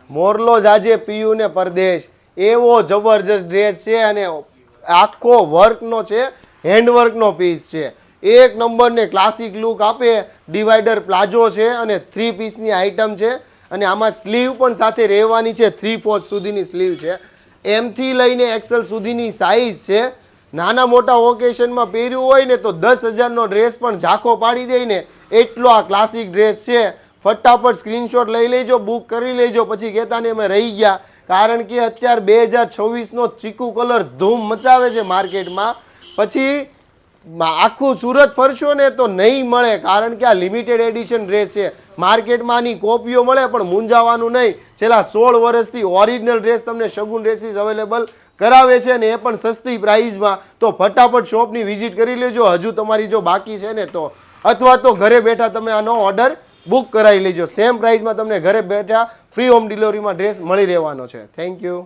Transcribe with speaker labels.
Speaker 1: મોરલો જાજે પીયું ને પરદેશ એવો જબરજસ્ત ડ્રેસ છે અને આખો વર્કનો છે, હેન્ડવર્કનો પીસ છે. એક નંબરને ક્લાસિક લુક આપે. ડિવાઈડર પ્લાઝો છે અને 3 પીસની આઇટમ છે અને આમાં સ્લીવ પણ સાથે રહેવાની છે. 3/4 સુધીની સ્લીવ છે. એમથી લઈને એક્સેલ સુધીની સાઇઝ છે. નાના મોટા ઓકેશનમાં પહેર્યું હોય ને તો 10,000નો ડ્રેસ પણ ઝાંખો પાડી દે ને એટલો આ ક્લાસિક ડ્રેસ છે. ફટાફટ સ્ક્રીનશોટ લઈ લેજો, બુક કરી લેજો, પછી કહેતા ને અમે રહી ગયા. કારણ કે અત્યારે 2026નો ચીકુ કલર ધૂમ મચાવે છે માર્કેટમાં. પછી આખું સુરત ફરશો ને તો નહીં મળે, કારણ કે આ લિમિટેડ એડિશન ડ્રેસ છે. માર્કેટમાં આની કોપીઓ મળે પણ મૂંઝાવાનું નહીં. છેલ્લા 16 વર્ષથી ઓરિજિનલ ડ્રેસ તમને શગુન ડ્રેસીસ અવેલેબલ કરાવે છે ને એ પણ સસ્તી પ્રાઇઝમાં. તો ફટાફટ શોપની વિઝિટ કરી લેજો હજુ તમારી જો બાકી છે ને તો, અથવા તો ઘરે બેઠા તમે આનો ઓર્ડર બુક કરાવી લેજો. સેમ પ્રાઇસમાં તમને ઘરે બેઠા ફ્રી હોમ ડિલિવરીમાં ડ્રેસ મળી રહેવાનો છે. Thank you.